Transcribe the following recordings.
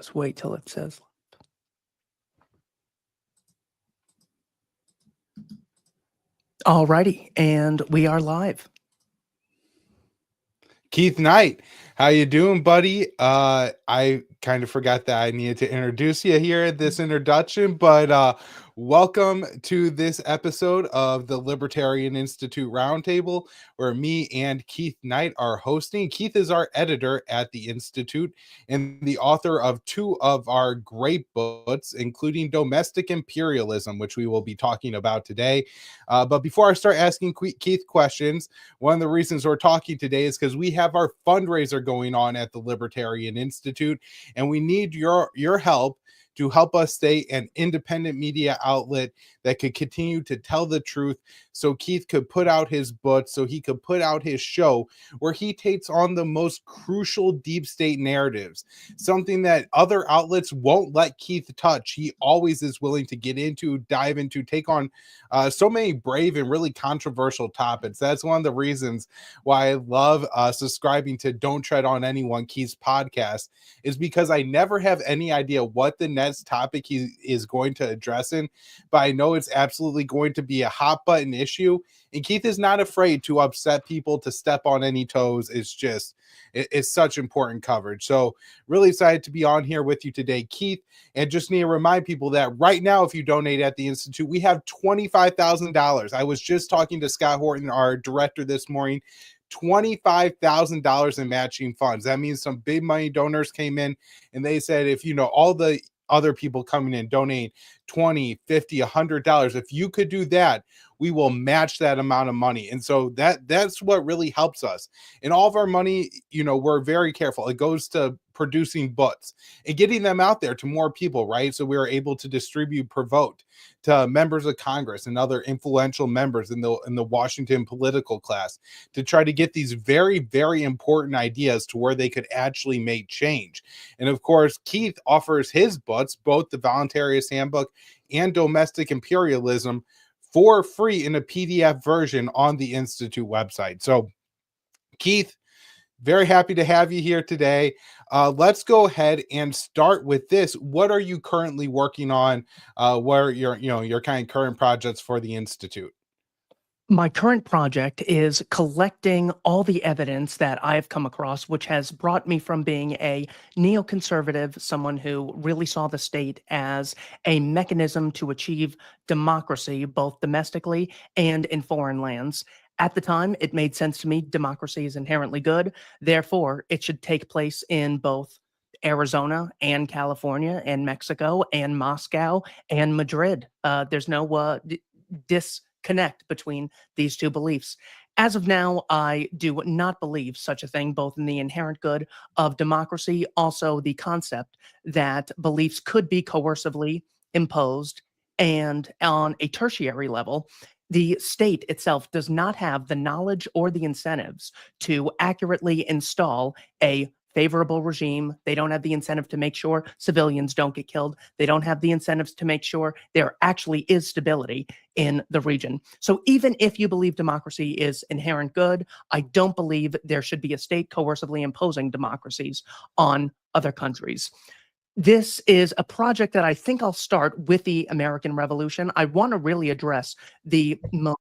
Just wait till it says. Alrighty, and we are live. Keith Knight, how you doing, buddy? I kind of forgot that I needed to introduce you here at this introduction, but welcome to this episode of the Libertarian Institute Roundtable, where me and Keith Knight are hosting. Keith is our editor at the Institute and the author of two of our great books, including Domestic Imperialism, which we will be talking about today. But before I start asking Keith questions, one of the reasons we're talking today is because we have our fundraiser going on at the Libertarian Institute, and we need your help to help us stay an independent media outlet that could continue to tell the truth, so Keith could put out his book, so he could put out his show where he takes on the most crucial deep state narratives, something that other outlets won't let Keith touch. He always is willing to get into, dive into, take on so many brave and really controversial topics. That's one of the reasons why I love subscribing to Don't Tread on Anyone, Keith's podcast, is because I never have any idea what the next topic he is going to address in, but I know it's absolutely going to be a hot button issue, and Keith is not afraid to upset people, to step on any toes. It's such important coverage. So really excited to be on here with you today, Keith, and just need to remind people that right now, if you donate at the Institute, we have $25,000. I was just talking to Scott Horton, our director, this morning. $25,000 in matching funds. That means some big money donors came in, and they said, if all the other people coming in donate $20, $50, $100, if you could do that, we will match that amount of money. And so that's what really helps us. And all of our money, we're very careful. It goes to producing books and getting them out there to more people, right? So we are able to distribute per vote to members of Congress and other influential members in the Washington political class, to try to get these very, very important ideas to where they could actually make change. And of course, Keith offers his books, both the Voluntarist Handbook and Domestic Imperialism, for free in a PDF version on the Institute website. So, Keith, very happy to have you here today. Let's go ahead and start with this. What are you currently working on? What are your kind of current projects for the Institute? My current project is collecting all the evidence that I've come across, which has brought me from being a neoconservative, someone who really saw the state as a mechanism to achieve democracy, both domestically and in foreign lands. At the time, it made sense to me. Democracy is inherently good. Therefore, it should take place in both Arizona and California and Mexico and Moscow and Madrid. There's no disconnect between these two beliefs. As of now, I do not believe such a thing, both in the inherent good of democracy, also the concept that beliefs could be coercively imposed, and on a tertiary level, the state itself does not have the knowledge or the incentives to accurately install a favorable regime. They don't have the incentive to make sure civilians don't get killed. They don't have the incentives to make sure there actually is stability in the region. So even if you believe democracy is inherent good, I don't believe there should be a state coercively imposing democracies on other countries. This is a project that I think I'll start with the American Revolution. I want to really address the most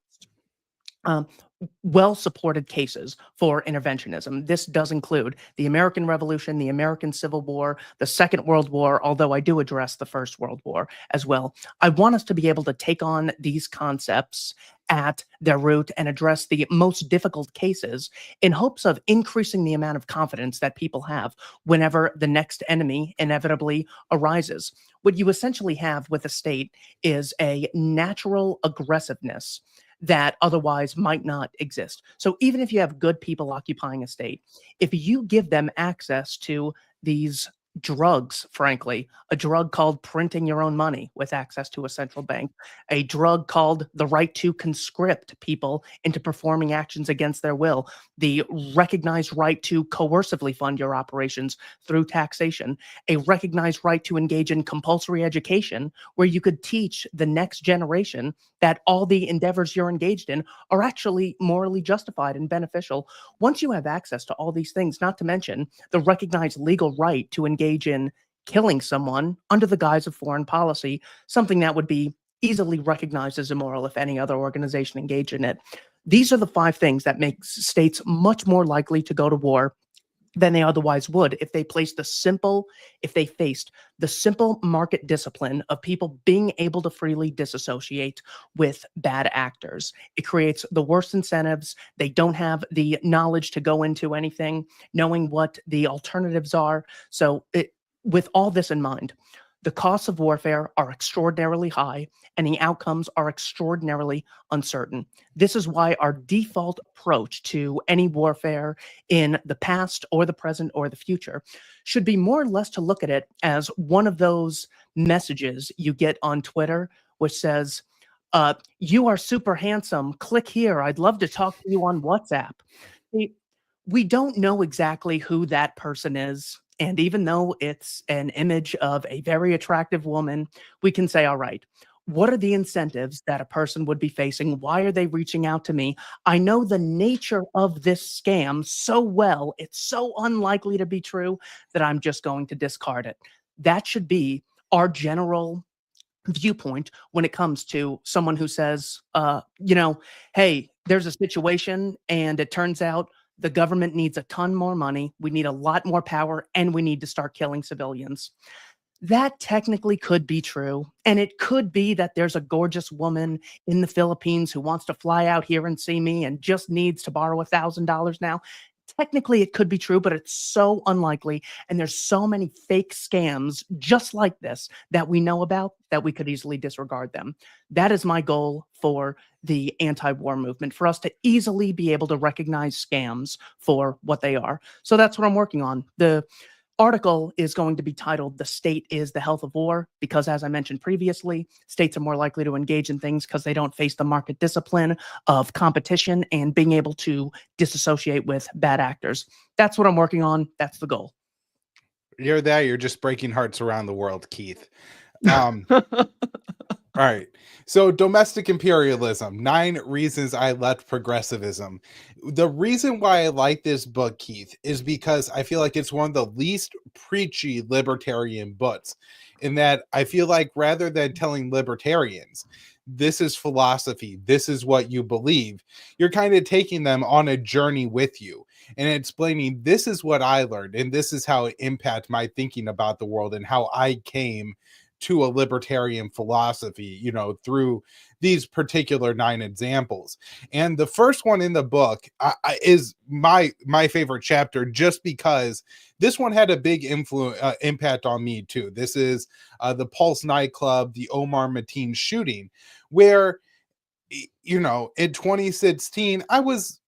well-supported cases for interventionism. This does include the American Revolution, the American Civil War, the Second World War, although I do address the First World War as well. I want us to be able to take on these concepts at their root and address the most difficult cases in hopes of increasing the amount of confidence that people have whenever the next enemy inevitably arises. What you essentially have with a state is a natural aggressiveness that otherwise might not exist. So even if you have good people occupying a state, if you give them access to these drugs, frankly, a drug called printing your own money with access to a central bank, a drug called the right to conscript people into performing actions against their will, the recognized right to coercively fund your operations through taxation, a recognized right to engage in compulsory education where you could teach the next generation that all the endeavors you're engaged in are actually morally justified and beneficial. Once you have access to all these things, not to mention the recognized legal right to engage in killing someone under the guise of foreign policy, something that would be easily recognized as immoral if any other organization engaged in it. These are the five things that make states much more likely to go to war than they otherwise would if they faced the simple market discipline of people being able to freely disassociate with bad actors. It creates the worst incentives. They don't have the knowledge to go into anything, knowing what the alternatives are. With all this in mind, the costs of warfare are extraordinarily high and the outcomes are extraordinarily uncertain. This is why our default approach to any warfare in the past or the present or the future should be more or less to look at it as one of those messages you get on Twitter, which says, you are super handsome. Click here. I'd love to talk to you on WhatsApp. We, we don't know exactly who that person is. And even though it's an image of a very attractive woman, we can say, all right, what are the incentives that a person would be facing? Why are they reaching out to me? I know the nature of this scam so well, it's so unlikely to be true that I'm just going to discard it. That should be our general viewpoint when it comes to someone who says, hey, there's a situation and it turns out the government needs a ton more money. We need a lot more power and we need to start killing civilians. That technically could be true. And it could be that there's a gorgeous woman in the Philippines who wants to fly out here and see me and just needs to borrow $1,000 now. Technically, it could be true, but it's so unlikely. And there's so many fake scams just like this that we know about that we could easily disregard them. That is my goal for the anti-war movement, for us to easily be able to recognize scams for what they are. So that's what I'm working on. The article is going to be titled "The State is the Health of War," because as I mentioned previously, states are more likely to engage in things because they don't face the market discipline of competition and being able to disassociate with bad actors. That's what I'm working on. That's the goal. You're just breaking hearts around the world, Keith. Um, all right. So, domestic imperialism, 9 reasons I left progressivism. The reason why I like this book, Keith, is because I feel like it's one of the least preachy libertarian books, in that I feel like rather than telling libertarians, this is philosophy, this is what you believe, you're kind of taking them on a journey with you and explaining, this is what I learned and this is how it impacted my thinking about the world and how I came to a libertarian philosophy, through these particular 9 examples. And the first one in the book is my favorite chapter, just because this one had a big impact on me too. This is the Pulse nightclub, the Omar Mateen shooting, where in 2016 I was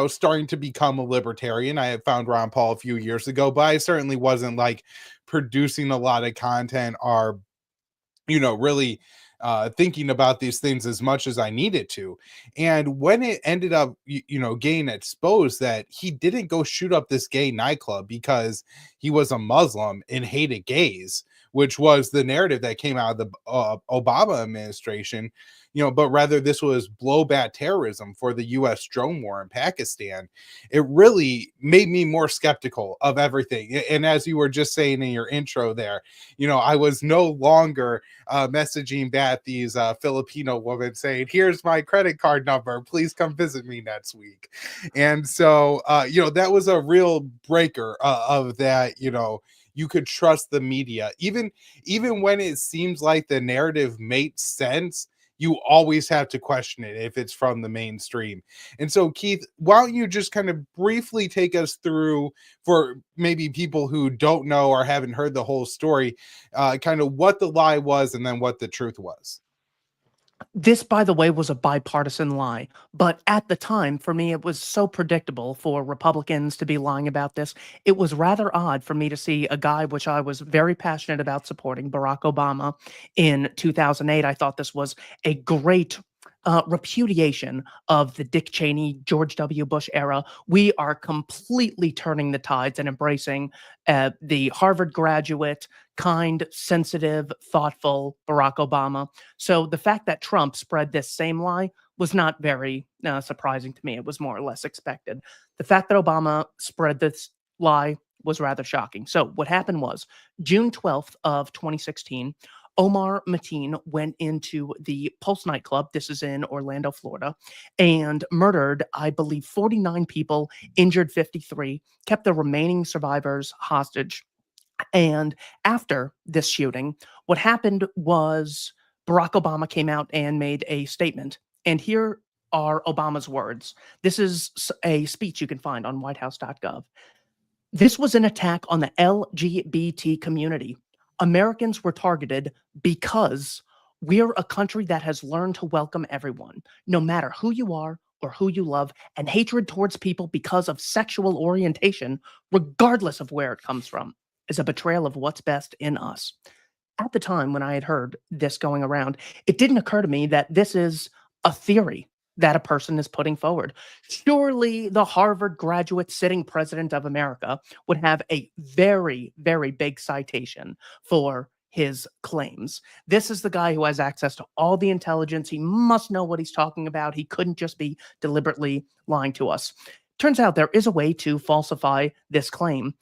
starting to become a libertarian. I had found Ron Paul a few years ago, but I certainly wasn't like producing a lot of content or really thinking about these things as much as I needed to. And when it ended up, getting exposed that he didn't go shoot up this gay nightclub because he was a Muslim and hated gays, which was the narrative that came out of the Obama administration, but rather this was blowback terrorism for the U.S. drone war in Pakistan. It really made me more skeptical of everything. And as you were just saying in your intro there, I was no longer messaging back these Filipino women saying, here's my credit card number, please come visit me next week. And so, that was a real breaker of that, you could trust the media. Even when it seems like the narrative makes sense, you always have to question it if it's from the mainstream. And so, Keith, why don't you just kind of briefly take us through, for maybe people who don't know or haven't heard the whole story, kind of what the lie was and then what the truth was. This, by the way, was a bipartisan lie. But at the time, for me, it was so predictable for Republicans to be lying about this. It was rather odd for me to see a guy, which I was very passionate about supporting, Barack Obama, in 2008. I thought this was a great repudiation of the Dick Cheney, George W. Bush era. We are completely turning the tides and embracing the Harvard graduate, kind, sensitive, thoughtful Barack Obama. So the fact that Trump spread this same lie was not very surprising to me. It was more or less expected. The fact that Obama spread this lie was rather shocking. So what happened was June 12th of 2016, Omar Mateen went into the Pulse nightclub. This is in Orlando, Florida, and murdered, I believe, 49 people, injured 53, kept the remaining survivors hostage. And after this shooting, what happened was Barack Obama came out and made a statement. And here are Obama's words. This is a speech you can find on whitehouse.gov. This was an attack on the LGBT community. Americans were targeted because we're a country that has learned to welcome everyone, no matter who you are or who you love, and hatred towards people because of sexual orientation, regardless of where it comes from, is a betrayal of what's best in us. At the time when I had heard this going around, it didn't occur to me that this is a theory that a person is putting forward. Surely the Harvard graduate sitting president of America would have a very, very big citation for his claims. This is the guy who has access to all the intelligence. He must know what he's talking about. He couldn't just be deliberately lying to us. Turns out there is a way to falsify this claim.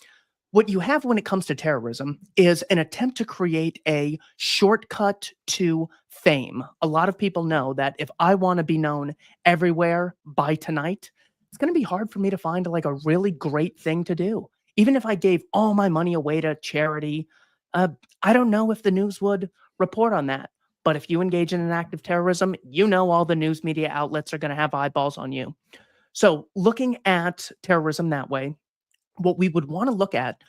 What you have when it comes to terrorism is an attempt to create a shortcut to fame. A lot of people know that if I want to be known everywhere by tonight, it's going to be hard for me to find like a really great thing to do. Even if I gave all my money away to charity, I don't know if the news would report on that. But if you engage in an act of terrorism, you know all the news media outlets are going to have eyeballs on you. So looking at terrorism that way, what we would want to look at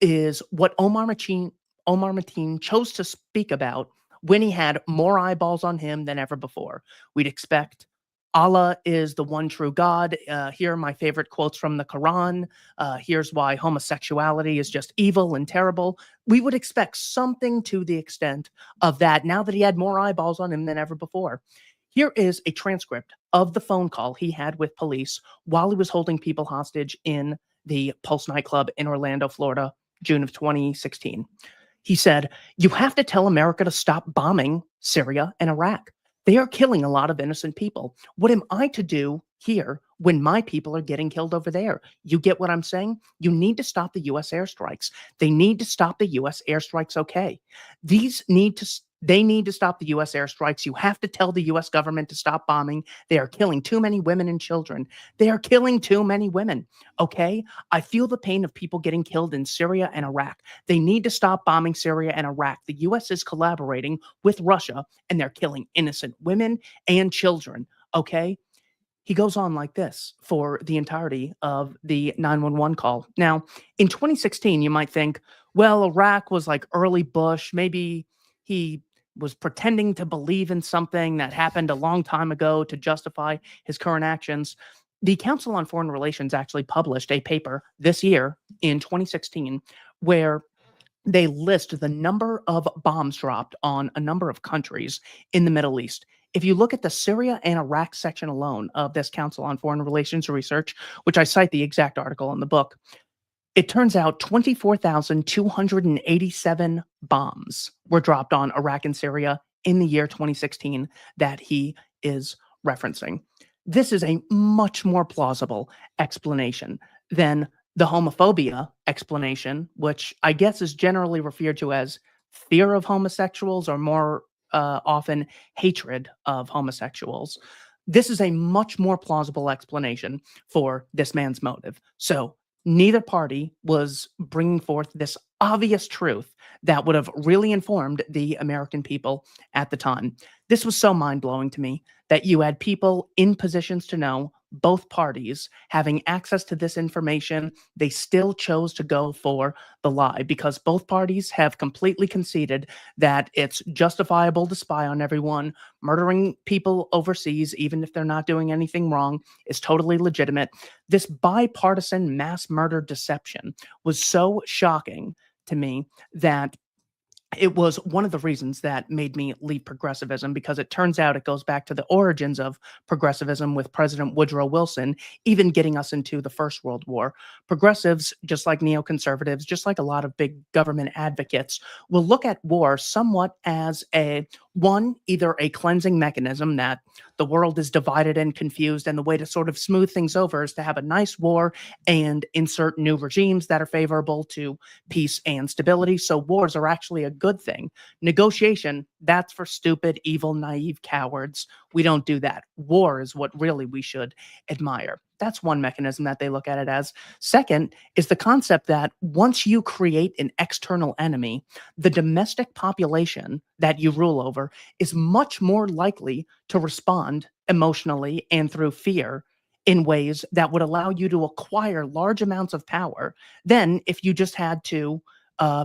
is what Omar Mateen chose to speak about when he had more eyeballs on him than ever before. We'd expect Allah is the one true God. Here are my favorite quotes from the Quran. Here's why homosexuality is just evil and terrible. We would expect something to the extent of that now that he had more eyeballs on him than ever before. Here is a transcript of the phone call he had with police while he was holding people hostage in the Pulse nightclub in Orlando, Florida, June of 2016. He said, "You have to tell America to stop bombing Syria and Iraq. They are killing a lot of innocent people. What am I to do here when my people are getting killed over there? You get what I'm saying? You need to stop the U.S. airstrikes. They need to stop the U.S. airstrikes, okay? They need to stop the U.S. airstrikes. You have to tell the U.S. government to stop bombing. They are killing too many women and children. They are killing too many women, okay? I feel the pain of people getting killed in Syria and Iraq. They need to stop bombing Syria and Iraq. The U.S. is collaborating with Russia, and they're killing innocent women and children, okay?" He goes on like this for the entirety of the 911 call. Now, in 2016, you might think, well, Iraq was like early Bush. Maybe he was pretending to believe in something that happened a long time ago to justify his current actions. The Council on Foreign Relations actually published a paper this year in 2016 where they list the number of bombs dropped on a number of countries in the Middle East. If you look at the Syria and Iraq section alone of this Council on Foreign Relations Research, which I cite the exact article in the book, it turns out 24,287 bombs were dropped on Iraq and Syria in the year 2016 that he is referencing. This is a much more plausible explanation than the homophobia explanation, which I guess is generally referred to as fear of homosexuals or more often hatred of homosexuals. This is a much more plausible explanation for this man's motive. So neither party was bringing forth this obvious truth that would have really informed the American people at the time. This was so mind blowing to me that you had people in positions to know, both parties having access to this information. They still chose to go for the lie because both parties have completely conceded that it's justifiable to spy on everyone. Murdering people overseas, even if they're not doing anything wrong, is totally legitimate. This bipartisan mass murder deception was so shocking to me that it was one of the reasons that made me leave progressivism, because it turns out it goes back to the origins of progressivism with President Woodrow Wilson, even getting us into the First World War. Progressives, just like neoconservatives, just like a lot of big government advocates, will look at war somewhat as either a cleansing mechanism that the world is divided and confused, and the way to sort of smooth things over is to have a nice war and insert new regimes that are favorable to peace and stability. So wars are actually a good thing. Negotiation, that's for stupid, evil, naive cowards. We don't do that. War is what really we should admire. That's one mechanism that they look at it as. Second is the concept that once you create an external enemy, the domestic population that you rule over is much more likely to respond emotionally and through fear in ways that would allow you to acquire large amounts of power than if you just had to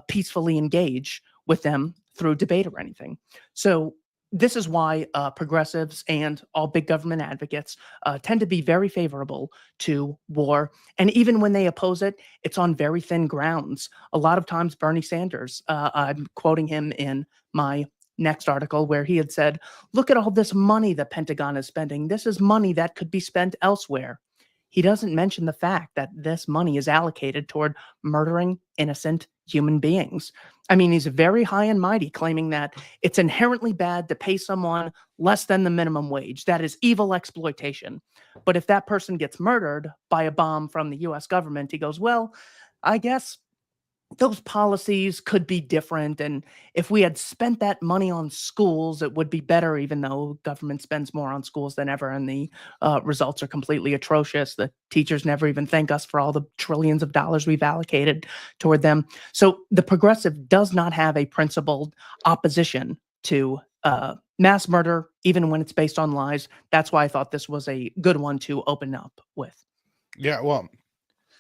peacefully engage with them through debate or anything. So this is why progressives and all big government advocates tend to be very favorable to war. And even when they oppose it, it's on very thin grounds. A lot of times, Bernie Sanders, I'm quoting him in my next article, where he had said, look at all this money the Pentagon is spending. This is money that could be spent elsewhere. He doesn't mention the fact that this money is allocated toward murdering innocent human beings. I mean, he's very high and mighty, claiming that it's inherently bad to pay someone less than the minimum wage. That is evil exploitation. But if that person gets murdered by a bomb from the US government, he goes, well, I guess those policies could be different. And if we had spent that money on schools, it would be better, even though government spends more on schools than ever. And the results are completely atrocious. The teachers never even thank us for all the trillions of dollars we've allocated toward them. So the progressive does not have a principled opposition to mass murder, even when it's based on lies. That's why I thought this was a good one to open up with. Yeah, well,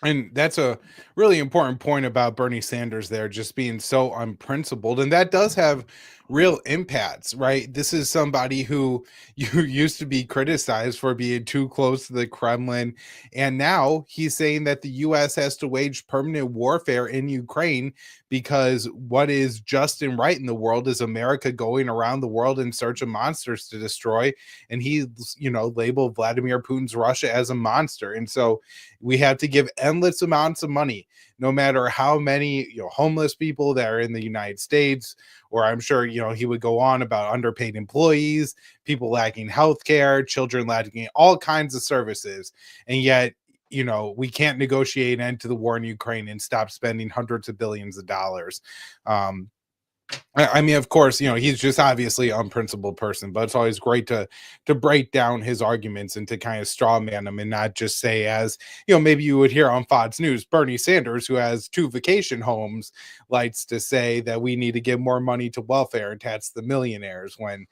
and that's a really important point about Bernie Sanders there, just being so unprincipled. And that does have real impacts, right? This is somebody who you used to be criticized for being too close to the Kremlin. And now he's saying that the US has to wage permanent warfare in Ukraine because what is just and right in the world is America going around the world in search of monsters to destroy. And he, labeled Vladimir Putin's Russia as a monster. And so we have to give endless amounts of money, no matter how many homeless people that are in the United States, or I'm sure he would go on about underpaid employees, people lacking health care, children lacking all kinds of services, and yet we can't negotiate an end to the war in Ukraine and stop spending hundreds of billions of dollars. I mean, of course, he's just obviously an unprincipled person, but it's always great to break down his arguments and to kind of straw man them and not just say, as maybe you would hear on Fox News, Bernie Sanders, who has 2 vacation homes, likes to say that we need to give more money to welfare and tax the millionaires when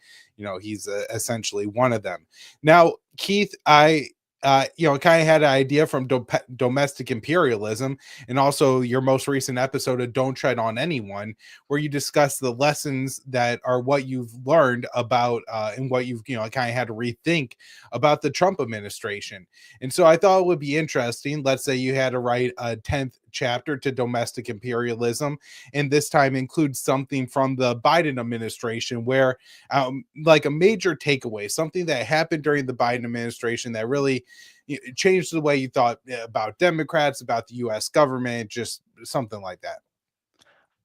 he's essentially one of them. Now, Keith, I kind of had an idea from domestic imperialism, and also your most recent episode of Don't Tread on Anyone, where you discuss the lessons that are what you've learned about and what you've kind of had to rethink about the Trump administration. And so I thought it would be interesting. Let's say you had to write a 10th chapter to domestic imperialism, and this time includes something from the Biden administration, where like a major takeaway, something that happened during the Biden administration that really changed the way you thought about Democrats, about the US government, just something like that.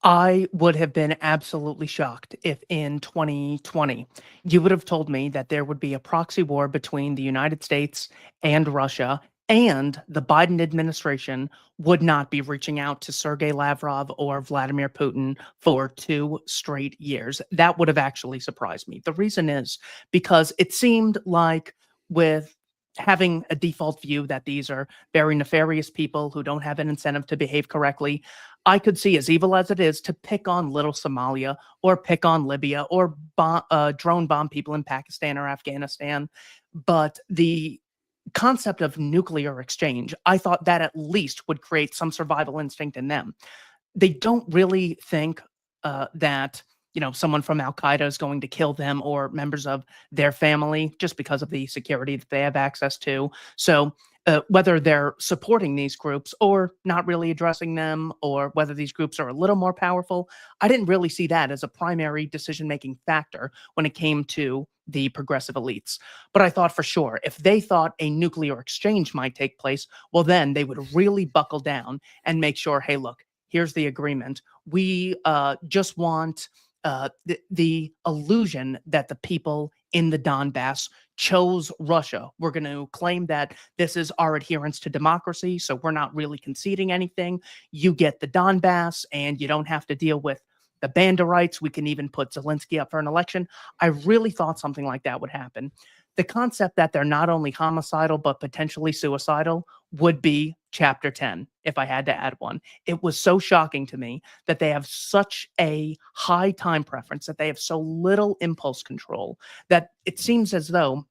I would have been absolutely shocked if in 2020 you would have told me that there would be a proxy war between the United States and Russia, and the Biden administration would not be reaching out to Sergei Lavrov or Vladimir Putin for 2 straight years. That would have actually surprised me. The reason is because it seemed like, with having a default view that these are very nefarious people who don't have an incentive to behave correctly, I could see, as evil as it is, to pick on little Somalia or pick on Libya or drone bomb people in Pakistan or Afghanistan. But the concept of nuclear exchange, I thought that at least would create some survival instinct in them. They don't really think that someone from Al Qaeda is going to kill them or members of their family just because of the security that they have access to. So whether they're supporting these groups or not really addressing them, or whether these groups are a little more powerful, I didn't really see that as a primary decision-making factor when it came to the progressive elites. But I thought for sure, if they thought a nuclear exchange might take place, well, then they would really buckle down and make sure, hey, look, here's the agreement. We just want the illusion that the people in the Donbass chose Russia. We're going to claim that this is our adherence to democracy, so we're not really conceding anything. You get the Donbass, and you don't have to deal with the Banderites. We can even put Zelensky up for an election. I really thought something like that would happen. The concept that they're not only homicidal, but potentially suicidal would be chapter 10, if I had to add one. It was so shocking to me that they have such a high time preference, that they have so little impulse control, that it seems as though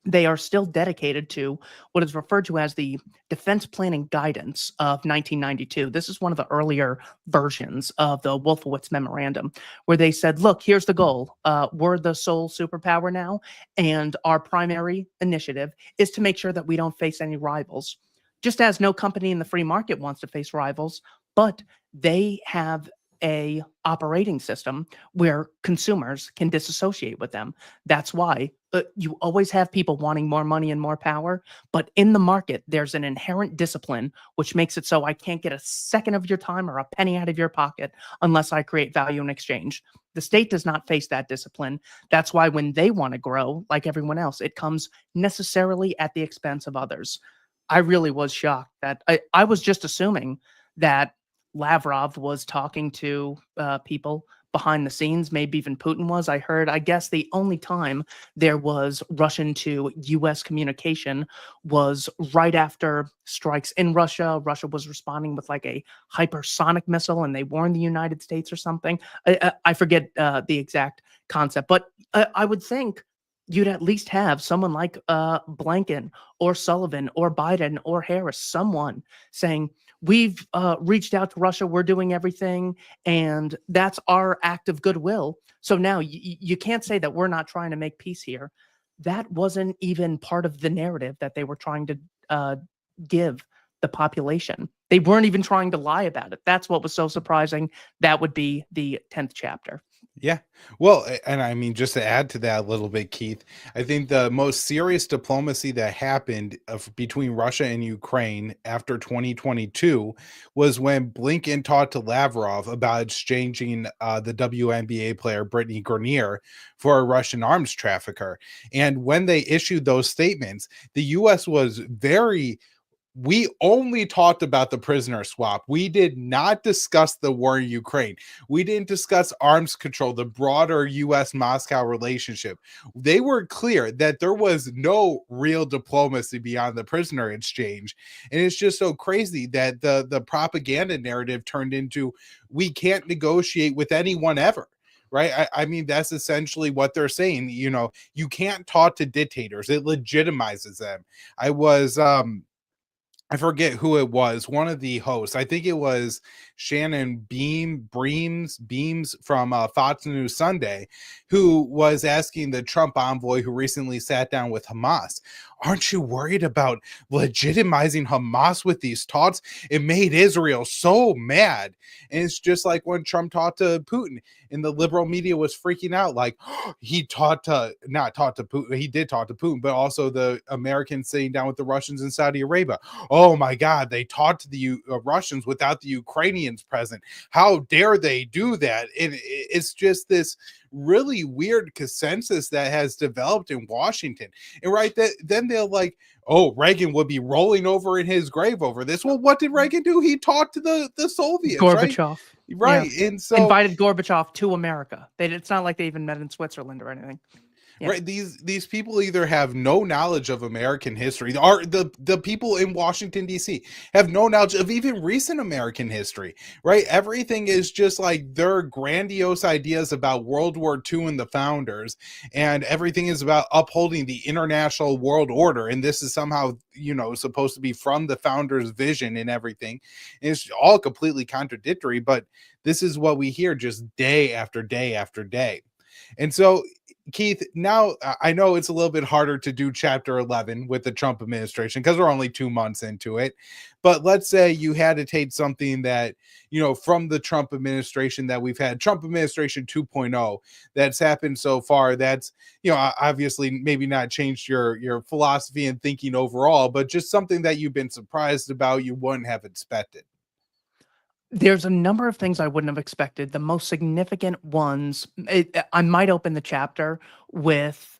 they are still dedicated to what is referred to as the Defense Planning Guidance of 1992. This is one of the earlier versions of the Wolfowitz Memorandum, where they said, look, here's the goal. We're the sole superpower now, and our primary initiative is to make sure that we don't face any rivals. Just as no company in the free market wants to face rivals, but they have a operating system where consumers can disassociate with them. That's why you always have people wanting more money and more power, but in the market, there's an inherent discipline which makes it so I can't get a second of your time or a penny out of your pocket unless I create value in exchange. The state does not face that discipline. That's why when they want to grow, like everyone else, it comes necessarily at the expense of others. I really was shocked that I was just assuming that Lavrov was talking to people behind the scenes, maybe even Putin was. I heard, I guess the only time there was Russian to US communication was right after strikes in Russia. Russia was responding with like a hypersonic missile and they warned the United States or something. I forget the exact concept, but I would think you'd at least have someone like Blinken or Sullivan or Biden or Harris, someone saying, we've reached out to Russia, we're doing everything, and that's our act of goodwill. So now you can't say that we're not trying to make peace here. That wasn't even part of the narrative that they were trying to give the population. They weren't even trying to lie about it. That's what was so surprising. That would be the 10th chapter. Yeah. Well, and I mean, just to add to that a little bit, Keith, I think the most serious diplomacy that happened between Russia and Ukraine after 2022 was when Blinken talked to Lavrov about exchanging the WNBA player Brittany Grenier for a Russian arms trafficker. And when they issued those statements, the U.S. was we only talked about the prisoner swap. We did not discuss the war in Ukraine. We didn't discuss arms control, the broader US Moscow relationship. They were clear that there was no real diplomacy beyond the prisoner exchange. And it's just so crazy that the propaganda narrative turned into we can't negotiate with anyone ever. Right. I mean, that's essentially what they're saying. You know, you can't talk to dictators. It legitimizes them. I forget who it was, one of the hosts. I think it was Shannon Beams from Fox News Sunday, who was asking the Trump envoy who recently sat down with Hamas, aren't you worried about legitimizing Hamas with these talks? It made Israel so mad. And it's just like when Trump talked to Putin and the liberal media was freaking out, like he did talk to Putin, but also the Americans sitting down with the Russians in Saudi Arabia. Oh my God, they talked to the Russians without the Ukrainians present. How dare they do that? And it's just this really weird consensus that has developed in Washington. And then they're like, oh, Reagan would be rolling over in his grave over this. Well, what did Reagan do? He talked to the Soviets, Gorbachev. right? Yeah. And so invited Gorbachev to America. It's not like they even met in Switzerland or anything. Yeah. Right, these people either have no knowledge of American history, or the people in Washington D.C. have no knowledge of even recent American history. Right, everything is just like their grandiose ideas about World War II and the founders, and everything is about upholding the international world order. And this is somehow supposed to be from the founders' vision and everything. And it's all completely contradictory, but this is what we hear just day after day after day. And so, Keith, now I know it's a little bit harder to do chapter 11 with the Trump administration because we're only 2 months into it. But let's say you had to take something that, from the Trump administration that we've had, Trump administration 2.0, that's happened so far. That's, obviously maybe not changed your philosophy and thinking overall, but just something that you've been surprised about, you wouldn't have expected. There's a number of things I wouldn't have expected. The most significant ones, I might open the chapter with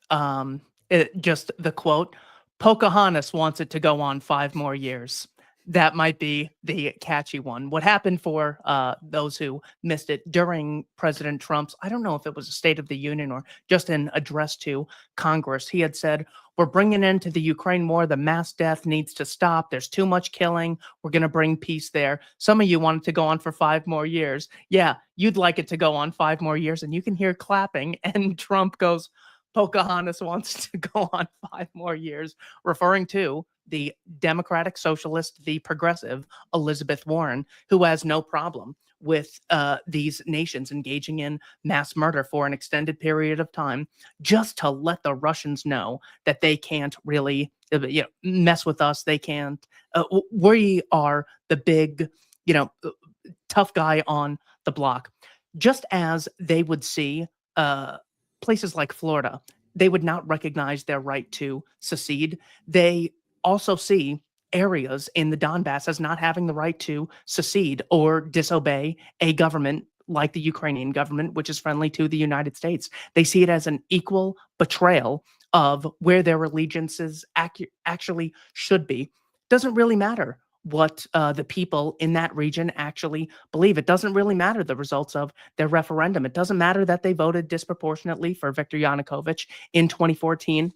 Just the quote, Pocahontas wants it to go on 5 more years. That might be the catchy one. What happened for those who missed it during President Trump's, I don't know if it was a State of the Union or just an address to Congress, he had said, we're bringing an end to the Ukraine war. The mass death needs to stop. There's too much killing. We're going to bring peace there. Some of you want it to go on for 5 more years. Yeah, you'd like it to go on 5 more years. And you can hear clapping. And Trump goes, Pocahontas wants to go on 5 more years, referring to the Democratic Socialist, the progressive Elizabeth Warren, who has no problem with these nations engaging in mass murder for an extended period of time, just to let the Russians know that they can't really mess with us. They can't. We are the big, tough guy on the block. Just as they would see places like Florida, they would not recognize their right to secede. They also see areas in the Donbass as not having the right to secede or disobey a government like the Ukrainian government, which is friendly to the United States. They see it as an equal betrayal of where their allegiances actually should be. Doesn't really matter what the people in that region actually believe. It doesn't really matter the results of their referendum. It doesn't matter that they voted disproportionately for Viktor Yanukovych in 2014.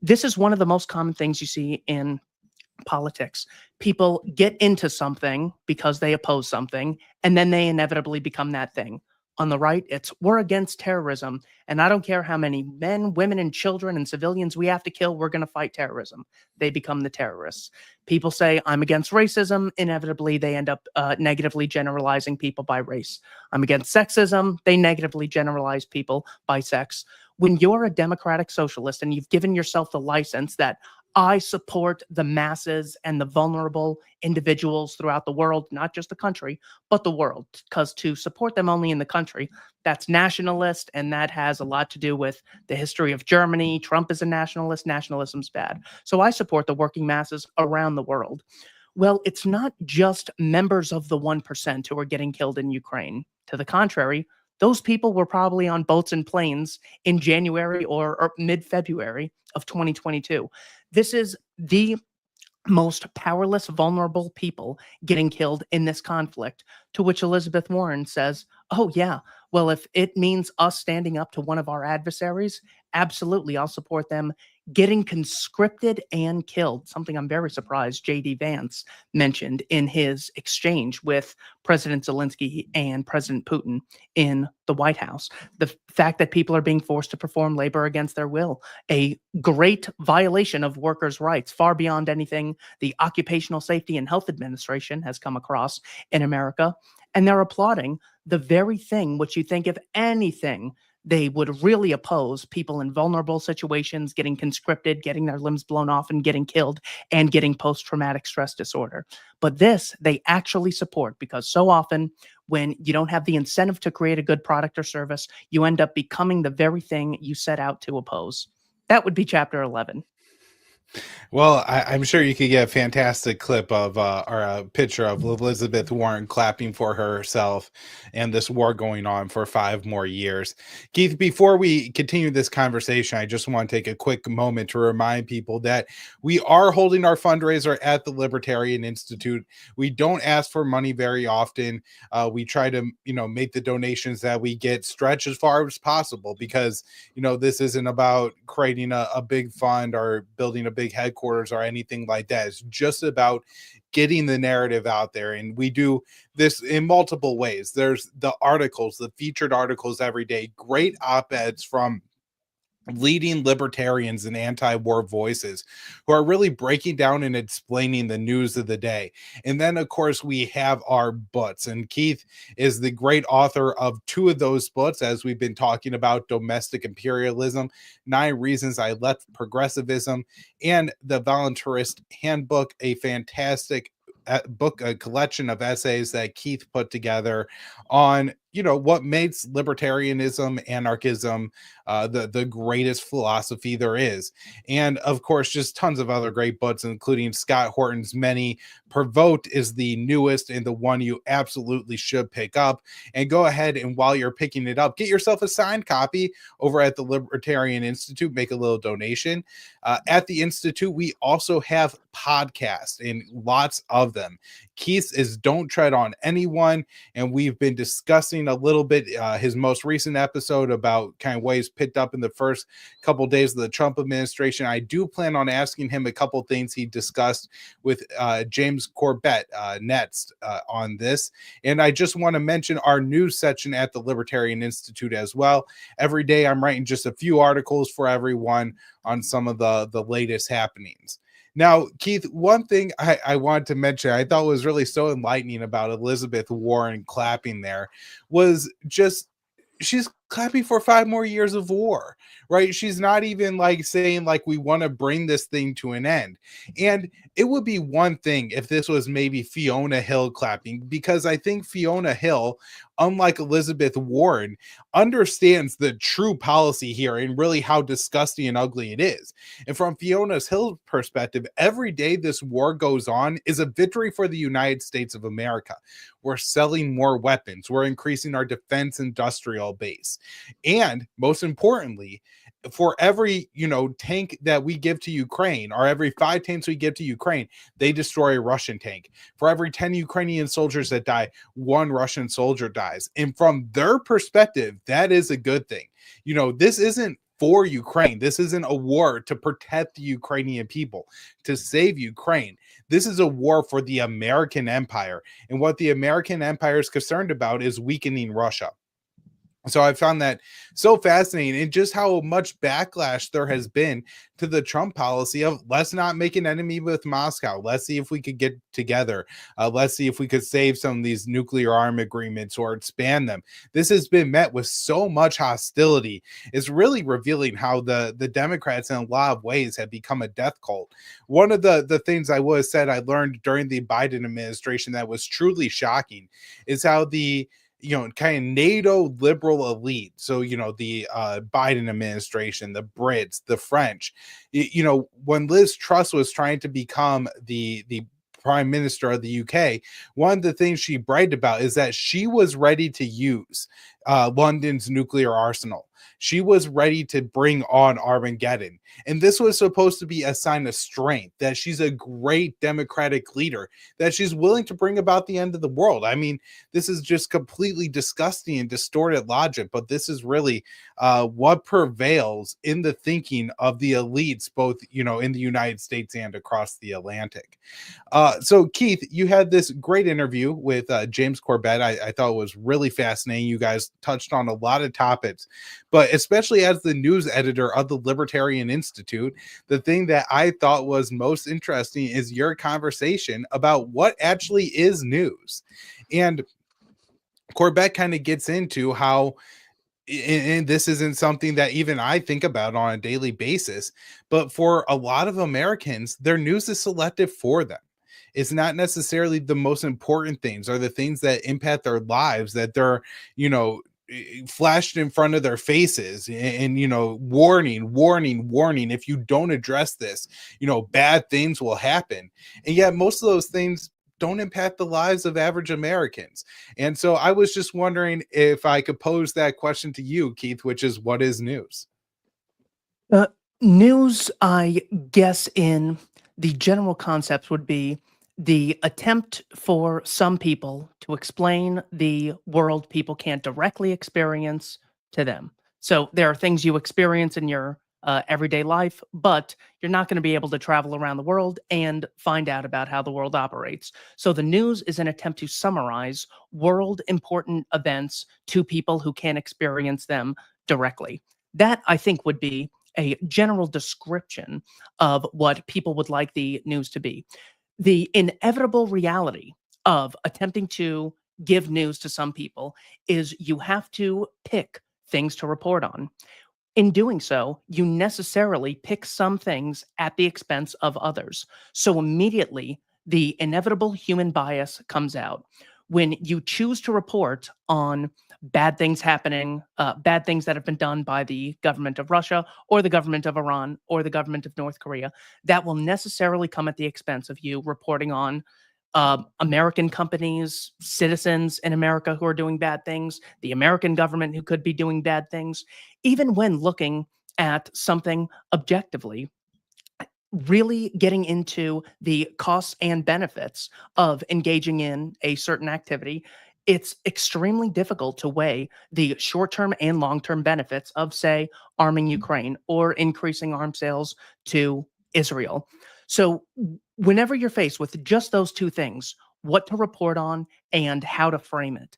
This is one of the most common things you see in politics. People get into something because they oppose something, and then they inevitably become that thing. On the right, it's we're against terrorism, and I don't care how many men, women, and children and civilians we have to kill, we're going to fight terrorism. They become the terrorists. People say, I'm against racism. Inevitably, they end up negatively generalizing people by race. I'm against sexism. They negatively generalize people by sex. When you're a democratic socialist and you've given yourself the license that I support the masses and the vulnerable individuals throughout the world, not just the country, but the world, because to support them only in the country, that's nationalist, and that has a lot to do with the history of Germany. Trump is a nationalist. Nationalism's bad. So I support the working masses around the world. Well, it's not just members of the 1% who are getting killed in Ukraine. To the contrary, those people were probably on boats and planes in January or mid-February of 2022. This is the most powerless, vulnerable people getting killed in this conflict, to which Elizabeth Warren says, oh, yeah, well, if it means us standing up to one of our adversaries, absolutely, I'll support them getting conscripted and killed. Something I'm very surprised J.D. Vance mentioned in his exchange with President Zelensky and President Putin in the White House. The fact that people are being forced to perform labor against their will, a great violation of workers' rights, far beyond anything the Occupational Safety and Health Administration has come across in America. And they're applauding the very thing which you think, if anything, they would really oppose: people in vulnerable situations getting conscripted, getting their limbs blown off and getting killed, and getting post-traumatic stress disorder. But this they actually support, because so often when you don't have the incentive to create a good product or service, you end up becoming the very thing you set out to oppose. That would be chapter 11. Well, I'm sure you could get a fantastic clip of or a picture of Elizabeth Warren clapping for herself and this war going on for 5 more years. Keith, before we continue this conversation, I just want to take a quick moment to remind people that we are holding our fundraiser at the Libertarian Institute. We don't ask for money very often. We try to, make the donations that we get stretch as far as possible, because, this isn't about creating a big fund or building a big headquarters or anything like that. It's just about getting the narrative out there. And we do this in multiple ways. There's the articles, the featured articles every day, great op-eds from leading libertarians and anti-war voices who are really breaking down and explaining the news of the day. And then, of course, we have our books. And Keith is the great author of 2 of those books, as we've been talking about: Domestic Imperialism, 9 Reasons I Left Progressivism, and The Voluntarist Handbook, a fantastic book, a collection of essays that Keith put together on, what makes libertarianism, anarchism, the greatest philosophy there is. And of course, just tons of other great books, including Scott Horton's many Pervote is the newest and the one you absolutely should pick up. And go ahead and while you're picking it up, get yourself a signed copy over at the Libertarian Institute. Make a little donation. At the Institute, we also have podcasts and lots of them. Keith's is Don't Tread on Anyone, and we've been discussing a little bit his most recent episode about kind of what he's picked up in the first couple of days of the Trump administration. I do plan on asking him a couple things he discussed with James Corbett next on this. And I just want to mention our news section at the Libertarian Institute as well. Every day I'm writing just a few articles for everyone on some of the latest happenings. Now, Keith, one thing I wanted to mention I thought was really so enlightening about Elizabeth Warren clapping there was just she's clapping for 5 more years of war, right? She's not even like saying like we want to bring this thing to an end. And it would be one thing if this was maybe Fiona Hill clapping, because I think Fiona Hill, unlike Elizabeth Warren, understands the true policy here and really how disgusting and ugly it is. And from Fiona Hill's perspective, every day this war goes on is a victory for the United States of America. We're selling more weapons. We're increasing our defense industrial base. And most importantly, for every tank that we give to Ukraine, or every 5 tanks we give to Ukraine, they destroy a Russian tank. For every 10 Ukrainian soldiers that die, 1 Russian soldier dies. And from their perspective, that is a good thing. This isn't for Ukraine. This isn't a war to protect the Ukrainian people, to save Ukraine. This is a war for the American empire. And what the American empire is concerned about is weakening Russia. So I found that so fascinating, and just how much backlash there has been to the Trump policy of let's not make an enemy with Moscow. Let's see if we could get together. Let's see if we could save some of these nuclear arm agreements or expand them. This has been met with so much hostility. It's really revealing how the Democrats in a lot of ways have become a death cult. One of the things I would have said I learned during the Biden administration that was truly shocking is how the kind of NATO liberal elite. So, the Biden administration, the Brits, the French, when Liz Truss was trying to become the prime minister of the UK, one of the things she bragged about is that she was ready to use London's nuclear arsenal. She was ready to bring on Armageddon. And this was supposed to be a sign of strength, that she's a great democratic leader, that she's willing to bring about the end of the world. I mean, this is just completely disgusting and distorted logic, but this is really what prevails in the thinking of the elites, both, in the United States and across the Atlantic. So, Keith, you had this great interview with James Corbett. I thought it was really fascinating. You guys touched on a lot of topics, but especially as the news editor of the Libertarian Institute, the thing that I thought was most interesting is your conversation about what actually is news. And Corbett kind of gets into how, and this isn't something that even I think about on a daily basis, but for a lot of Americans, their news is selective for them. It's not necessarily the most important things or the things that impact their lives that they're, flashed in front of their faces and warning, if you don't address this, bad things will happen. And yet most of those things don't impact the lives of average Americans. And so I was just wondering if I could pose that question to you, Keith, which is, what is news? Uh, News, I guess, in the general concepts would be the attempt for some people to explain the world people can't directly experience to them. So there are things you experience in your everyday life, but you're not going to be able to travel around the world and find out about how the world operates. So the news is an attempt to summarize world important events to people who can't experience them directly. That, I think, would be a general description of what people would like the news to be. The inevitable reality of attempting to give news to some people is you have to pick things to report on. In doing so, you necessarily pick some things at the expense of others. So immediately, the inevitable human bias comes out. When you choose to report on bad things happening, bad things that have been done by the government of Russia or the government of Iran or the government of North Korea, that will necessarily come at the expense of you reporting on American companies, citizens in America who are doing bad things, the American government who could be doing bad things, even when looking at something objectively, really getting into the costs and benefits of engaging in a certain activity, it's extremely difficult to weigh the short term and long term benefits of, say, arming Ukraine or increasing arms sales to Israel. So, whenever you're faced with just those two things, what to report on and how to frame it,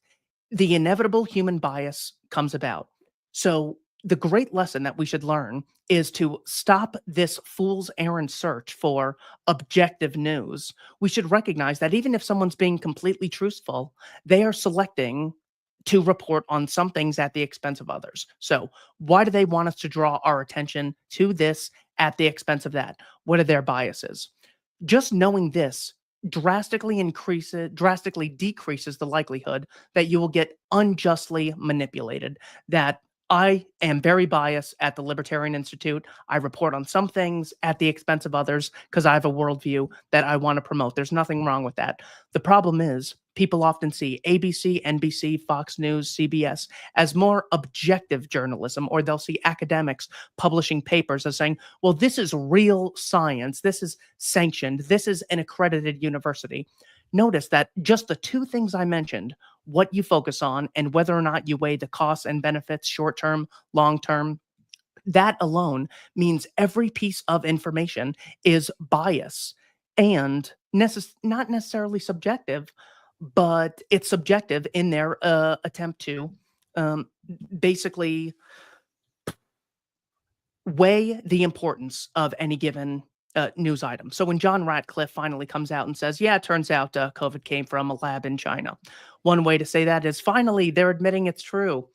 the inevitable human bias comes about. So, the great lesson that we should learn is to stop this fool's errand search for objective news. We should recognize that even if someone's being completely truthful, they are selecting to report on some things at the expense of others. So, why do they want us to draw our attention to this at the expense of that? What are their biases? Just knowing this drastically decreases the likelihood that you will get unjustly manipulated. That I am very biased at the Libertarian Institute. I report on some things at the expense of others because I have a worldview that I want to promote. There's nothing wrong with that. The problem is people often see ABC, NBC, Fox News, CBS as more objective journalism, or they'll see academics publishing papers as saying, well, this is real science. This is sanctioned. This is an accredited university. Notice that just the two things I mentioned, what you focus on and whether or not you weigh the costs and benefits, short term, long term, that alone means every piece of information is bias and not necessarily subjective, but it's subjective in their attempt to um, basically weigh the importance of any given news item. So when John Ratcliffe finally comes out and says, yeah, it turns out COVID came from a lab in China, one way to say that is finally they're admitting it's true.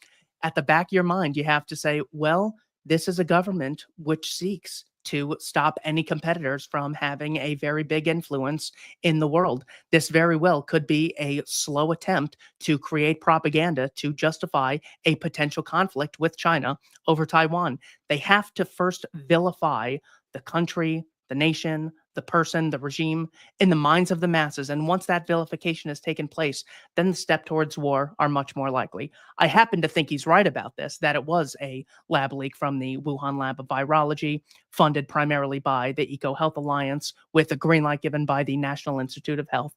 At the back of your mind, you have to say, well, this is a government which seeks to stop any competitors from having a very big influence in the world. This very well could be a slow attempt to create propaganda to justify a potential conflict with China over Taiwan. They have to first vilify the country, the nation, the person, the regime in the minds of the masses. And once that vilification has taken place, then the step towards war are much more likely. I happen to think he's right about this, that it was a lab leak from the Wuhan Lab of Virology, funded primarily by the Eco Health Alliance, with a green light given by the National Institute of Health.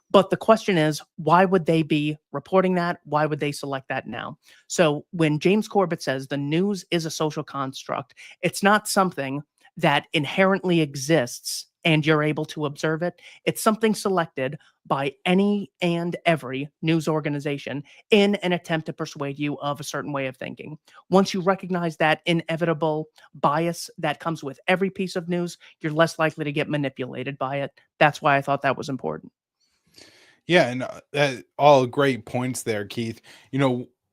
But the question is, why would they be reporting that? Why would they select that now? So when James Corbett says the news is a social construct, it's not something that inherently exists and you're able to observe it. It's something selected by any and every news organization in an attempt to persuade you of a certain way of thinking. Once you recognize that inevitable bias that comes with every piece of news, you're less likely to get manipulated by it. That's why I thought that was important. Yeah, and all great points there, Keith.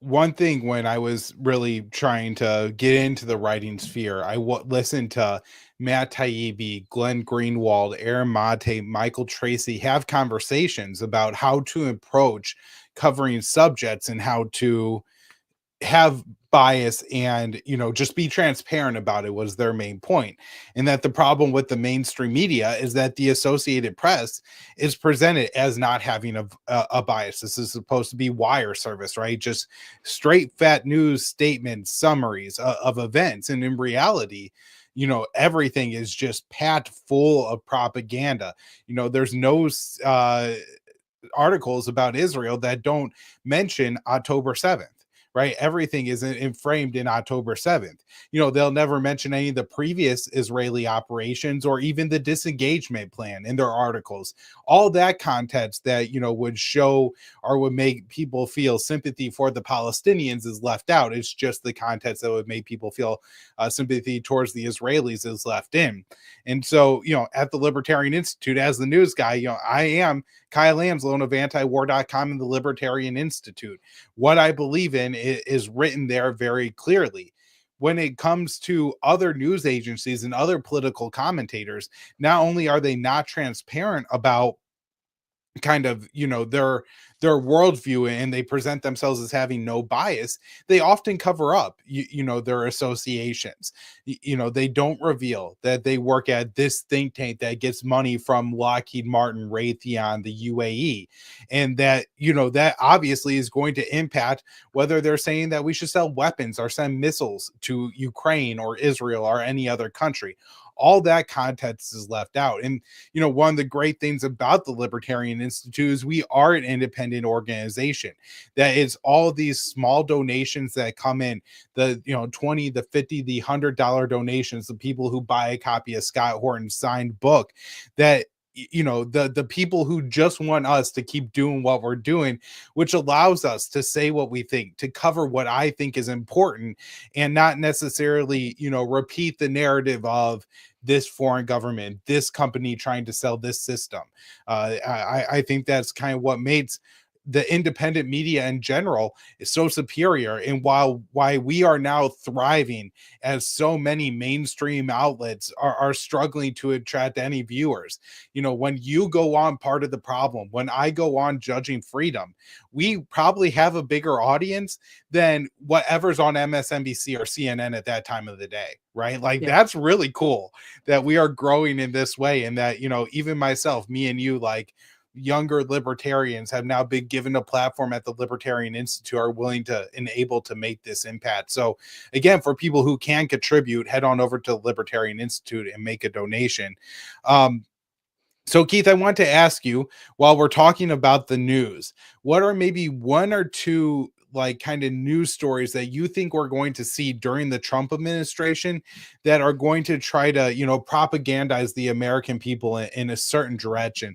One thing when I was really trying to get into the writing sphere, listened to Matt Taibbi, Glenn Greenwald, Aaron Mate, Michael Tracy have conversations about how to approach covering subjects and how to have bias and just be transparent about it was their main point. And that the problem with the mainstream media is that the Associated Press is presented as not having a bias. This is supposed to be wire service, right? Just straight fat news statements, summaries of events. And in reality, everything is just packed full of propaganda. There's no articles about Israel that don't mention October 7th. Right, everything is framed in October 7th. They'll never mention any of the previous Israeli operations or even the disengagement plan in their articles. All that context that would show or would make people feel sympathy for the Palestinians is left out. It's just the context that would make people feel sympathy towards the Israelis is left in. And so, at the Libertarian Institute, as the news guy, I am Kyle Anslow of antiwar.com and the Libertarian Institute. What I believe in is written there very clearly. When it comes to other news agencies and other political commentators, not only are they not transparent about kind of, their worldview, and they present themselves as having no bias, they often cover up, their associations. They don't reveal that they work at this think tank that gets money from Lockheed Martin, Raytheon, the UAE, and that, that obviously is going to impact whether they're saying that we should sell weapons or send missiles to Ukraine or Israel or any other country. All that context is left out. And one of the great things about the Libertarian Institute is we are an independent organization. That is all these small donations that come in, the 20, the 50, the $100 donations, the people who buy a copy of Scott Horton's signed book, that the people who just want us to keep doing what we're doing, which allows us to say what we think, to cover what I think is important, and not necessarily repeat the narrative of this foreign government, this company trying to sell this system. I think that's kind of what makes the independent media in general is so superior, and why we are now thriving, as so many mainstream outlets are struggling to attract any viewers. When you go on Part of the Problem, when I go on Judging Freedom, we probably have a bigger audience than whatever's on MSNBC or CNN at that time of the day, right? Like, Yeah. that's really cool that we are growing in this way, and that even myself, me and you, like younger libertarians, have now been given a platform at the Libertarian Institute, are willing to and able to make this impact. So again, for people who can contribute, head on over to the Libertarian Institute and make a donation. So Keith, I want to ask you, while we're talking about the news, what are maybe one or two like kind of news stories that you think we're going to see during the Trump administration that are going to try to, propagandize the American people in a certain direction?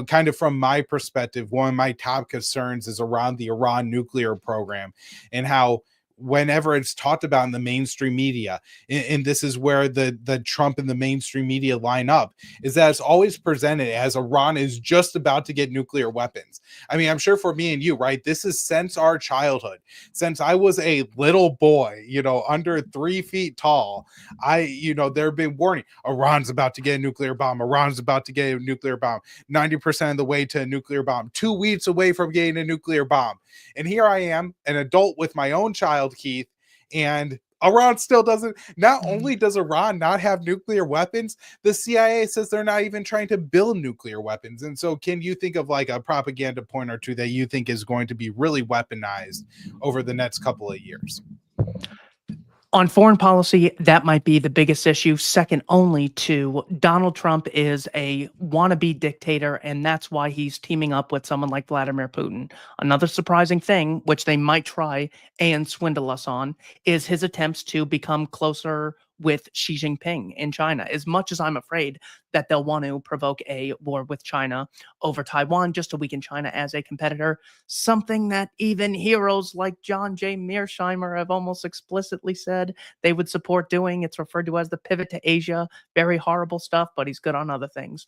Kind of from my perspective, one of my top concerns is around the Iran nuclear program, and how whenever it's talked about in the mainstream media, and this is where the Trump and the mainstream media line up, is that it's always presented as Iran is just about to get nuclear weapons. I mean, I'm sure for me and you, right, this is since our childhood, since I was a little boy, under 3 feet tall. There have been warning, Iran's about to get a nuclear bomb, Iran's about to get a nuclear bomb, 90% of the way to a nuclear bomb, 2 weeks away from getting a nuclear bomb. And here I am, an adult with my own child, Keith, and Iran still doesn't. Not only does Iran not have nuclear weapons, the CIA says they're not even trying to build nuclear weapons. And so, can you think of like a propaganda point or two that you think is going to be really weaponized over the next couple of years? On foreign policy, that might be the biggest issue, second only to Donald Trump is a wannabe dictator, and that's why he's teaming up with someone like Vladimir Putin. Another surprising thing, which they might try and swindle us on, is his attempts to become closer with Xi Jinping in China. As much as I'm afraid that they'll want to provoke a war with China over Taiwan just to weaken China as a competitor, something that even heroes like John J. Mearsheimer have almost explicitly said they would support doing. It's referred to as the pivot to Asia. Very horrible stuff, but he's good on other things.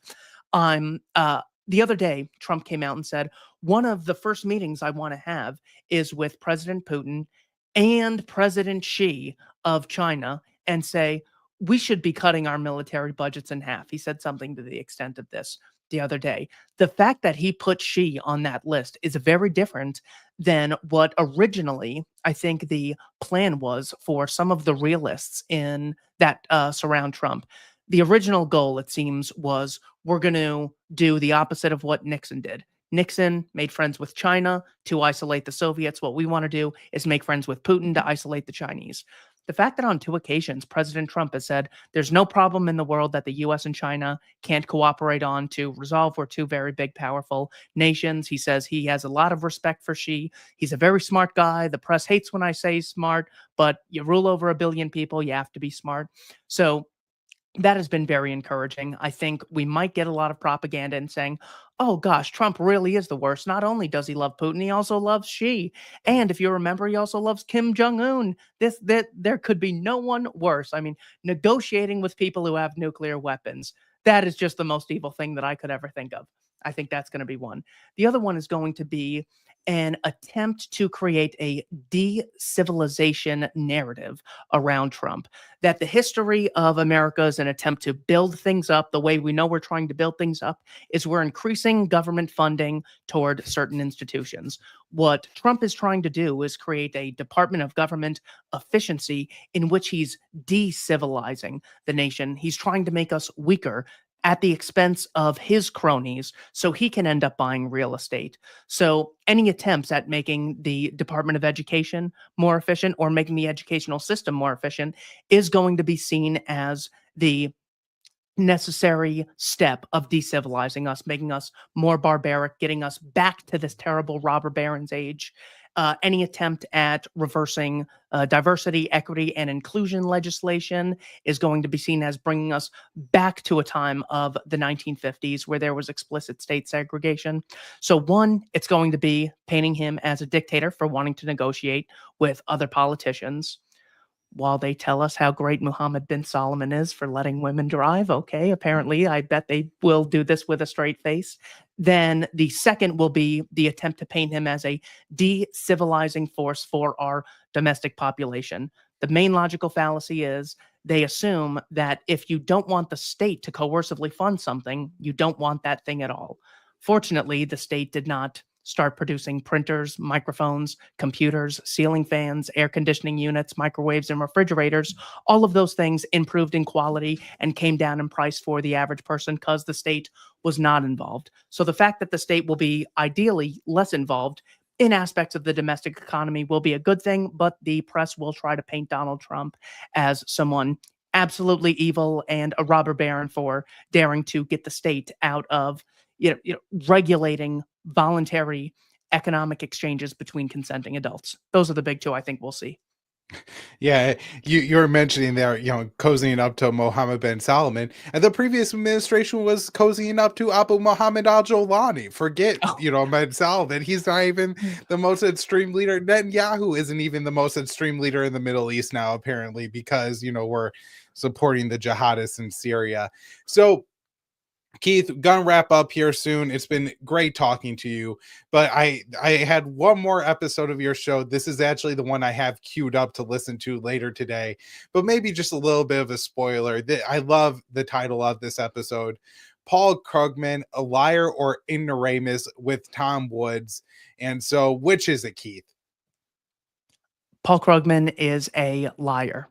The other day, Trump came out and said, one of the first meetings I want to have is with President Putin and President Xi of China, and say, we should be cutting our military budgets in half. He said something to the extent of this the other day. The fact that he put Xi on that list is very different than what originally I think the plan was for some of the realists in that surround Trump. The original goal, it seems, was we're going to do the opposite of what Nixon did. Nixon made friends with China to isolate the Soviets. What we want to do is make friends with Putin to isolate the Chinese. The fact that on two occasions, President Trump has said there's no problem in the world that the US and China can't cooperate on to resolve. We're two very big, powerful nations. He says he has a lot of respect for Xi. He's a very smart guy. The press hates when I say smart, but you rule over a billion people, you have to be smart. So that has been very encouraging. I think we might get a lot of propaganda and saying, oh gosh, Trump really is the worst. Not only does he love Putin, he also loves Xi. And if you remember, he also loves Kim Jong-un. There could be no one worse. I mean, negotiating with people who have nuclear weapons, that is just the most evil thing that I could ever think of. I think that's going to be one. The other one is going to be an attempt to create a de-civilization narrative around Trump. That the history of America is an attempt to build things up the way we know we're trying to build things up, is we're increasing government funding toward certain institutions. What Trump is trying to do is create a Department of Government efficiency in which he's de-civilizing the nation. He's trying to make us weaker at the expense of his cronies so he can end up buying real estate. So any attempts at making the Department of Education more efficient or making the educational system more efficient is going to be seen as the necessary step of decivilizing us, making us more barbaric, getting us back to this terrible robber baron's age. Any attempt at reversing diversity, equity, and inclusion legislation is going to be seen as bringing us back to a time of the 1950s where there was explicit state segregation. So, one, it's going to be painting him as a dictator for wanting to negotiate with other politicians while they tell us how great Mohammed bin Salman is for letting women drive. Okay, apparently, I bet they will do this with a straight face. Then the second will be the attempt to paint him as a de-civilizing force for our domestic population. The main logical fallacy is they assume that if you don't want the state to coercively fund something, you don't want that thing at all. Fortunately, the state did not start producing printers, microphones, computers, ceiling fans, air conditioning units, microwaves, and refrigerators. All of those things improved in quality and came down in price for the average person because the state was not involved. So the fact that the state will be ideally less involved in aspects of the domestic economy will be a good thing, but the press will try to paint Donald Trump as someone absolutely evil and a robber baron for daring to get the state out of regulating voluntary economic exchanges between consenting adults. Those are the big two I think we'll see. Yeah, you were mentioning there, cozying up to Mohammed bin Salman, and the previous administration was cozying up to Abu Muhammad al Jolani. Forget, Oh, bin Salman. He's not even the most extreme leader. Netanyahu isn't even the most extreme leader in the Middle East now, apparently, because we're supporting the jihadists in Syria. So, Keith, gonna wrap up here soon. It's been great talking to you, but I had one more episode of your show. This is actually the one I have queued up to listen to later today, but maybe just a little bit of a spoiler. I love the title of this episode. Paul Krugman, a liar or ignoramus with Tom Woods. And so, which is it, Keith? Paul Krugman is a liar.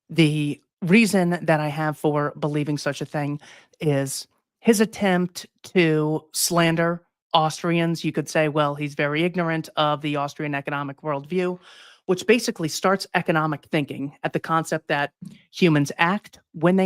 The reason that I have for believing such a thing is his attempt to slander Austrians. You could say, well, he's very ignorant of the Austrian economic worldview, which basically starts economic thinking at the concept that humans act. When they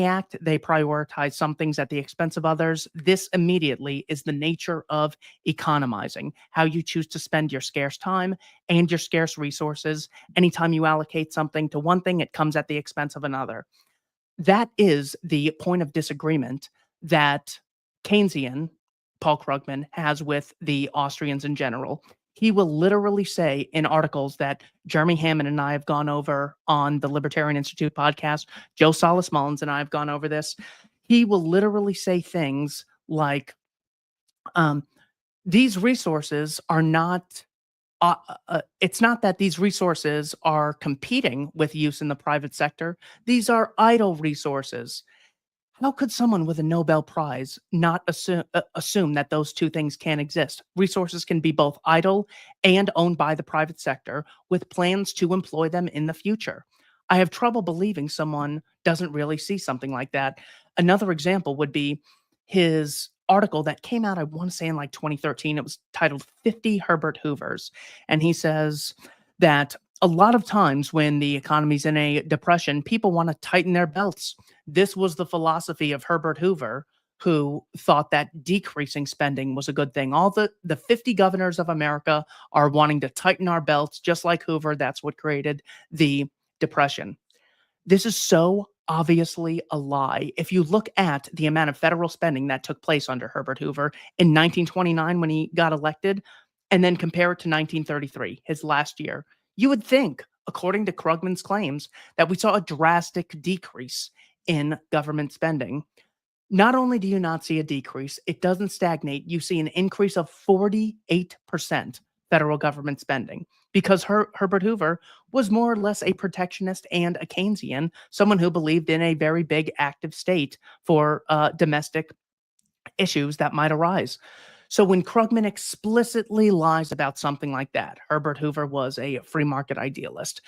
prioritize some things at the expense of others. This immediately is the nature of economizing, how you choose to spend your scarce time and your scarce resources. Anytime you allocate something to one thing, it comes at the expense of another. That is the point of disagreement that Keynesian Paul Krugman has with the Austrians in general. He will literally say in articles that Jeremy Hammond and I have gone over on the Libertarian Institute podcast, Joe Salas Mullins and I have gone over this. He will literally say things like, um, these resources are not it's not that these resources are competing with use in the private sector. These are idle resources. How could someone with a Nobel Prize not assume that those two things can exist? Resources can be both idle and owned by the private sector with plans to employ them in the future. I have trouble believing someone doesn't really see something like that. Another example would be his article that came out, I want to say in like 2013. It was titled 50 Herbert Hoovers. And he says that a lot of times when the economy's in a depression, people want to tighten their belts. This was the philosophy of Herbert Hoover, who thought that decreasing spending was a good thing. All the 50 governors of America are wanting to tighten our belts, just like Hoover. That's what created the Depression. This is so obviously a lie. If you look at the amount of federal spending that took place under Herbert Hoover in 1929 when he got elected, and then compare it to 1933, his last year, you would think, according to Krugman's claims, that we saw a drastic decrease in government spending. Not only do you not see a decrease, it doesn't stagnate. You see an increase of 48% federal government spending because Herbert Hoover was more or less a protectionist and a Keynesian, someone who believed in a very big active state for domestic issues that might arise. So when Krugman explicitly lies about something like that, Herbert Hoover was a free market idealist.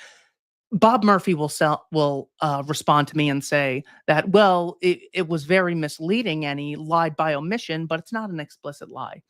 Bob Murphy will respond to me and say that, well, it was very misleading and he lied by omission, but it's not an explicit lie.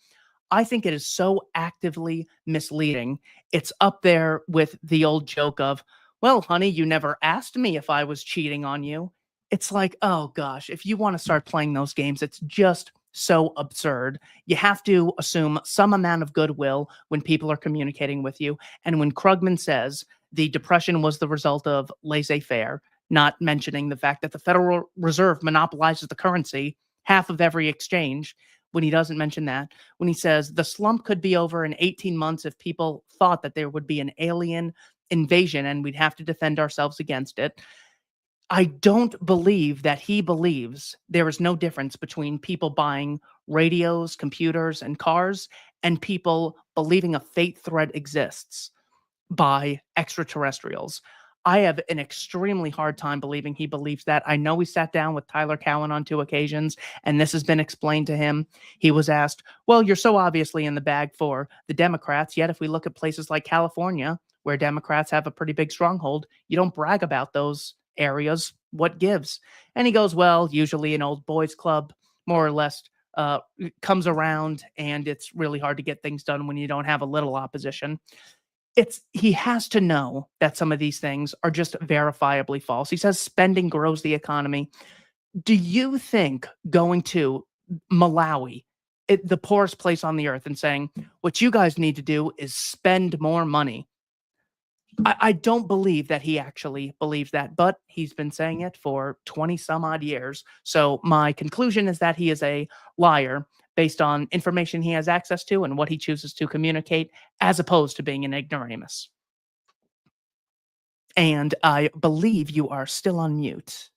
I think it is so actively misleading. It's up there with the old joke of, well, honey, you never asked me if I was cheating on you. It's like, oh gosh, if you want to start playing those games, it's just so absurd. You have to assume some amount of goodwill when people are communicating with you. And when Krugman says the Depression was the result of laissez faire, not mentioning the fact that the Federal Reserve monopolizes the currency, half of every exchange, when he doesn't mention that, when he says the slump could be over in 18 months if people thought that there would be an alien invasion and we'd have to defend ourselves against it. I don't believe that he believes there is no difference between people buying radios, computers, and cars and people believing a fate threat exists by extraterrestrials. I have an extremely hard time believing he believes that. I know he sat down with Tyler Cowen on 2 occasions, and this has been explained to him. He was asked, well, you're so obviously in the bag for the Democrats, yet if we look at places like California, where Democrats have a pretty big stronghold, you don't brag about those areas. What gives? And he goes, well, usually an old boys club, more or less, comes around, and it's really hard to get things done when you don't have a little opposition. He has to know that some of these things are just verifiably false. He says spending grows the economy. Do you think going to Malawi, the poorest place on the earth, and saying, what you guys need to do is spend more money? I don't believe that he actually believes that, but he's been saying it for 20 some odd years. So my conclusion is that he is a liar based on information he has access to and what he chooses to communicate, as opposed to being an ignoramus. And I believe you are still on mute.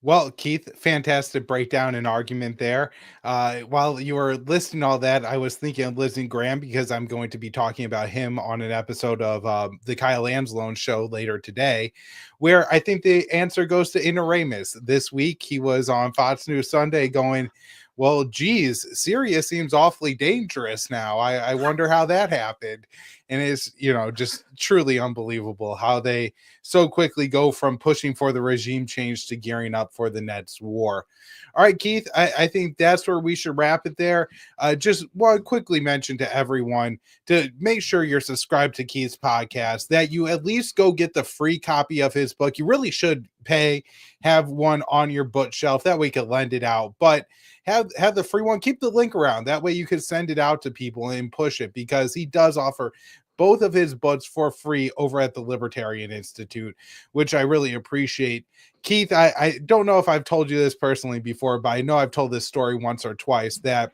Well, Keith, fantastic breakdown and argument there. While you were listing all that, I was thinking of Lindsey Graham because I'm going to be talking about him on an episode of the Kyle Amslone show later today, where I think the answer goes to ignoramus. This week, he was on Fox News Sunday going, well, geez, Syria seems awfully dangerous now. I wonder how that happened. And it's, just truly unbelievable how they so quickly go from pushing for the regime change to gearing up for the next war. All right, Keith, I think that's where we should wrap it there. Just want to quickly mention to everyone to make sure you're subscribed to Keith's podcast, that you at least go get the free copy of his book. You really should have one on your bookshelf. That way you can lend it out. But have the free one. Keep the link around. That way you can send it out to people and push it, because he does offer both of his books for free over at the Libertarian Institute, which I really appreciate. Keith, I don't know if I've told you this personally before, but I know I've told this story once or twice, that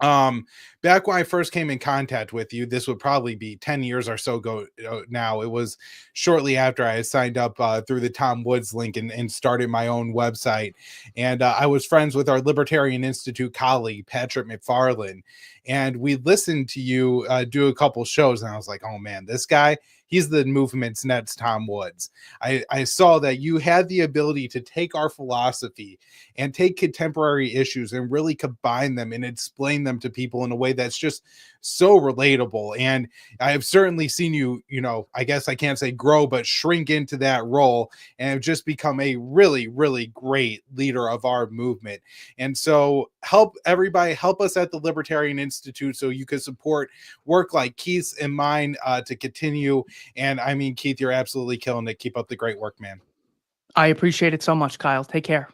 back when I first came in contact with you, this would probably be 10 years or so ago now. It was shortly after I signed up through the Tom Woods link and started my own website. And I was friends with our Libertarian Institute colleague, Patrick McFarland. And we listened to you do a couple shows, and I was like, oh man, this guy, he's the movement's next Tom Woods. I saw that you had the ability to take our philosophy and take contemporary issues and really combine them and explain them to people in a way that's just so relatable. And I have certainly seen you, I guess I can't say grow, but shrink into that role and have just become a really, really great leader of our movement. And so help us at the Libertarian Institute so you can support work like Keith's and mine to continue. And I mean, Keith, you're absolutely killing it. Keep up the great work, man. I appreciate it so much, Kyle. Take care.